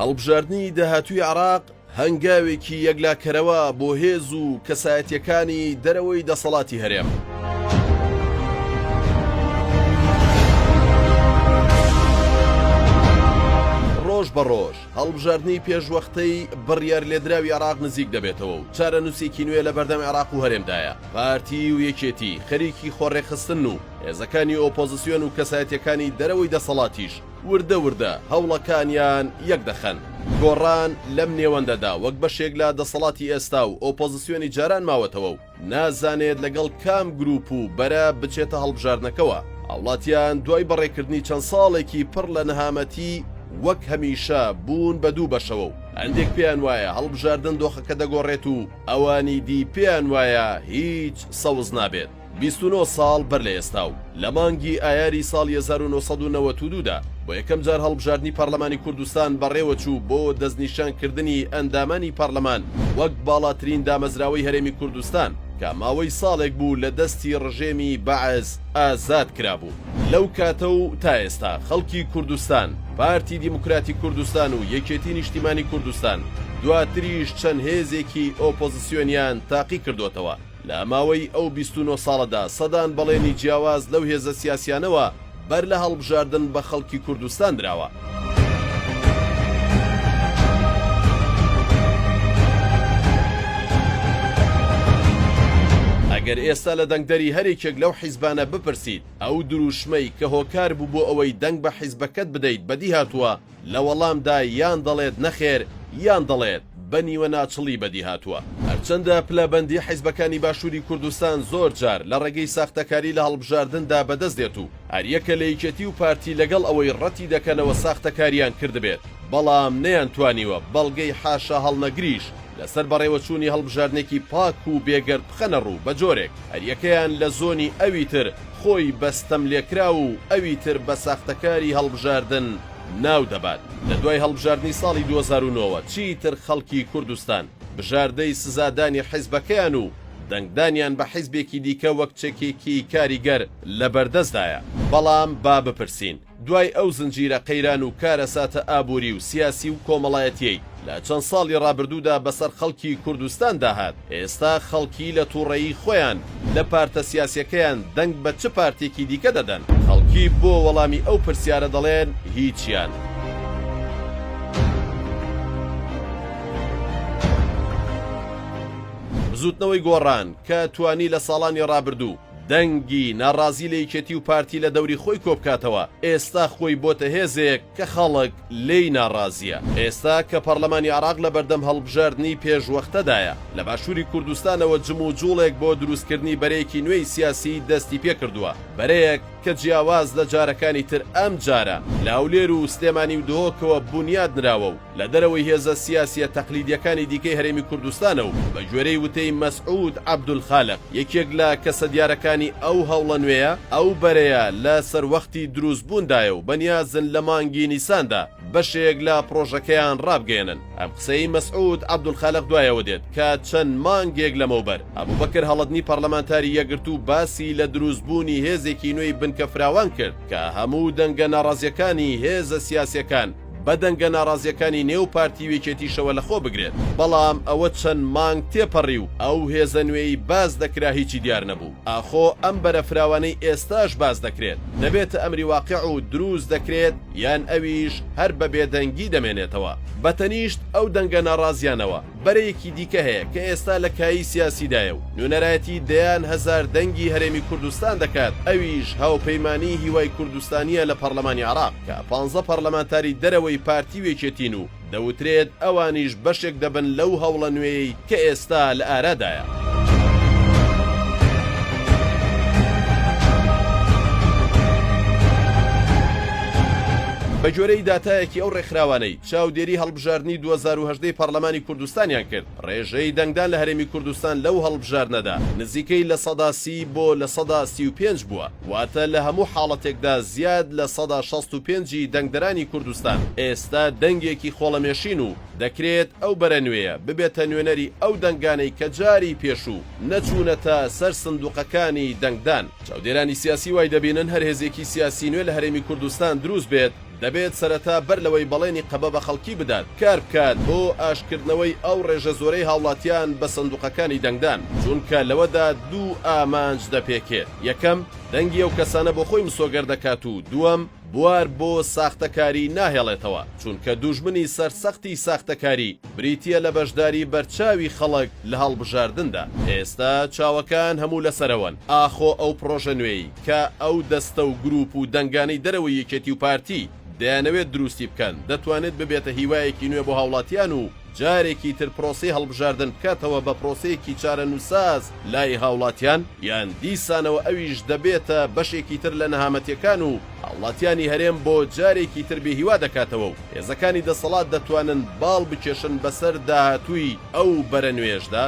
هەڵبژاردننی داهاتووی عێراق هەنگاوێکی یەکلاکەرەوە بۆ هێز و کەسایەتیەکانی دەرەوەی دەسەڵاتی هەرێم. ڕۆژ بە ڕۆژ هەڵبژاردننی پێشوەختەی بڕیار لێدراوی عێراق نزیک دەبێتەوە و چارەنووسێکی نوێ لە بەردەم عێراق و هەرێمدایە. پارتی و یەکێتی خەریکی خۆڕێخستن و هێزەکانی ئۆپۆزیسیۆن و کەسایەتیەکانی دەرەوەی دەسەڵاتیش وردە وردە هەوڵەکانیان یەک دەخەن. گۆڕان لەم نێوەندەدا وەک بەشێک لە دەسەڵاتی ئێستا و ئۆپۆزیسیۆنی جاران ماوەتەوە و نازانێت لەگەڵ کام گروپ و بەرە بچێتە هەڵبژاردنەکەەوە. هاوڵاتیان دوای بەڕێکردنی چەند ساڵێکی پڕ لە نەهامەتی وەک هەمیشە بوون بە دوو بەشەوە و هەندێک پێیان وایە هەڵبژاردن دۆخەکە دەگۆڕێت و ئەوانی دی پێیان وایە هیچ سەوز نابێت. 29 ساڵ بەر لە ئێستا و لە مانگی ئایاری ساڵی 1992دا بۆ یەکەم جار هەڵبژاردننی پەرلەمانی کوردستان بەڕێوەچوو بۆ دەستنیشانکردنی ئەندامانی پەرلەمان وەک باڵاترین دامەزراوەی هەرێمی کوردستان کە ماوەی ساڵێک بوو لە دەستی ڕژێمی بەعز ئازاد کرابوو. لەو کاتە و تا ئێستا خەڵکی کوردستان، پارتی دیموکراتی کوردستان و یەکێتی نیشتیمانی کوردستان دواتریش چەند هێزێکی ئۆپۆزیسیۆنیان تاقی کردوتەوە. لە ماوەی ئەو 29 ساڵەدا سەدان بەڵێنی جیاواز لەو هێزە سیاسیانەوە بەر لە هەڵبژاردن بە خەڵکی کوردستان دراوە. ئەگەر ئێستا لە دەنگدەری هەرێکێک لەو حیزبانە بپرسیت ئەو دروشمەی کە هۆکار بوو بۆ ئەوەی دەنگ بە حیزبەکەت بدەیت بەدی هاتووە لە وەڵامدا یان دەڵێت نەخێر یان دەڵێت بە نیوە ناچڵی بەدی هاتووە. هەرچەندە پلەبەندی حیزبەکانی باشووری کوردستان زۆر جار لە ڕێگەی ساختەکاری لە هەڵبژاردندا بەدەست دێت و هەریەکە لە یەکێتی و پارتی لەگەڵ ئەوەی ڕەتی دەکەنەوە ساختەکاریان کردبێت بەڵام نەیانتوانیوە بەڵگەی حاشا هەڵنەگریش لەسەر بەڕێوەچوونی هەڵبژاردنێکی پاک و بێگەرد بخەنە ڕوو بە جۆرێک هەریەکەیان لە زۆنی ئەوی تر خۆی بەستەم لێکرا و ئەوی تر بە ساختەکاری هەڵبژاردن ناو دەبات. لە دوای هەڵبژاردننی ساڵی 2009 چیتر خەڵکی کوردستان بژاردەی سزادانی حیزبەکەیان و دەنگدانیان بە حیزبێکی دیکە وەک چەکێکی کاریگەر لە بەردەستدایە. بەڵام با بپرسین دوای ئەو زنجیرە قەیران و کارەساتە ئابووری و سیاسی و کۆمەڵایەتیەی لە چەند ساڵی ڕابردوودا بەسەر خەڵکی کوردستان داهات ئێستا خەڵکی لە تووڕەیی خۆیان لە پارتە سیاسیەکەیان دەنگ بە چ پارتێکی دیکە دەدەن؟ خەڵکی بۆ وەڵامی ئەو پرسیارە دەڵێن هیچیان. زوتنەوەی گۆڕان کە توانی لە ساڵانی ڕابردوو دەنگی ناڕازی لە یەکێتی و پارتی لە دەوری خۆی کۆبکاتەوە ئێستا خۆی بۆتە هێزێک کە خەڵک لێی ناڕازیە. ئێستا کە پەرلەمانی عێراق لە بەردەم هەڵبژاردننی پێشوەختەدایە لە باشووری کوردستانەوە جم و جوڵێک بۆ دروستکردنی بەرەیەکی نوێی سیاسی دەستی پێ کردووە. بەرەیەک کە جیاواز لە جارەکانی تر ئەم جارە لە هەولێر و سلێمانی و دهۆکەوە بنیاد نراوە و لە دەرەوەی هێزە سیاسیە تەقلیدیەکانی دیکەی هەرێمی کوردستانە و بە گوێرەی وتەی مەسعود عەبدولخالق یەکێک لە کەسە دیارەکانی ئەو هەوڵە نوێیە ئەو بەرەیە لە سەروەختی دروستبووندایە و بەنیازن لە مانگی نیساندا بەشێک لە پرۆژەکەیان ڕابگەێنن. ئەم قسەی مەسعود عەبدولخالق دوایەوە دێت کە چەند مانگێک لەمەوبەر ئەبوبەکر هەڵەدنی پەرلەمانتاری یەکگرتو باسی لە دروستبوونی هێزێکی نوێی بنکە فراوان کرد کە هەموو دەنگە ناڕازیەکانی هێزە سیاسیەکان بە دەنگە ناڕازیەکانی نێو پارتی وێکێتیشەوە لەخۆ بگرێت. بەڵام ئەوە چەند مانگ تێپەڕی و ئەو هێزە نوێی باز دەکرا هیچی دیار نەبوو. ئاخۆ ئەم بەرە فراوانەی ئێستاش باز دەکرێت دەبێتە ئەمری واقع و دروست دەکرێت یان ئەویش هەر بە بێدەنگی دەمێنێتەوە. بەتەنیشت ئەو دەنگە ناڕازیانەوە بەرەیەکی دیکە هەیە کە ئێستا لە کایی سیاسیدایە و نوێنەرایەتی دەیان هەزار دەنگی هەرێمی کوردستان دەکات. ئەویش هاوپەیمانی هیوای کوردستانیە لە پەرلەمانی عێراق کە 15 پەرلەمانتاری دەرەوەی پارتی وێکێتین و دەوترێت ئەوانیش بەشێک دەبن لەو هەوڵە نوێی کە ئێستا لە ئارادایە. بە جۆرەی داتایەکی ئەو ڕێکخراوانەی چاودێری هەڵبژاردننی 2010 پەرلەمانی کوردستانیان کرد ڕێژەی دەنگدان لە هەرێمی کوردستان لەو هەڵبژاردنەدا نزیکەی لە 30 بۆ لە 35 بووە واتە لە هەموو حاڵەتێکدا زیاد لە 65 دەنگدەرانی کوردستان ئێستا دەنگێکی خۆڵەمێشین و دەکرێت ئەو بەرە نوێیە ببێتە نوێنەری ئەو دەنگانەی کە جاری پێشوو نەچوونەتە سەر سندوقەکانی دەنگدان. چاودێرانی سیاسی وای دەبینن هەر هێزێکی سیاسی نوێ لە هەرێمی کوردستان دروست بێت دەبێت سەرەتا بەر لەوەی بەڵێنی قەبە بە خەڵکی بدات کار بکات بۆ ئاشکردنەوەی ئەو ڕێژە زۆرەی هاوڵاتیان بە سندوقەکانی دەنگدان چونکە لەوەدا دوو ئامانج دەپێکێت یەکەم دەنگی ئەو کەسانە بۆ خۆی مسۆگەر دەکات و دووەم بوار بۆ ساختەکاری ناهێڵێتەوە چونکە دوژمنی سەرسەختی ساختەکاری بریتیە لە بەشداری بەرچاوی خەڵک لە هەڵبژاردندا ئێستا چاوەکان هەموو لەسەرەوەن ئاخۆ ئەو پرۆژە نوێی کە ئەو دەستە و گروپ و دەنگانەی دەرەوەی یەکێتی و پارتی دەیانەوێت دروستی بکەن دەتوانێت ببێتە هیوایەکی نوێ بۆ هاوڵاتیان و جارێکی تر پرۆسی هەڵبژاردن بکاتەوە بە پرۆسەیەکی چارەنووساز لای هاوڵاتیان یان دیسانەوە ئەویش دەبێتە بەشێکی تر لە نەهامەتیەکان و هاوڵاتیانی هەرێم بۆ جارێکی تر بێهیوا دەکاتەوە و هێزەکانی دەسەڵات دەتوانن باڵ بکێشن بەسەر داهاتووی ئەو بەرە نوێژدا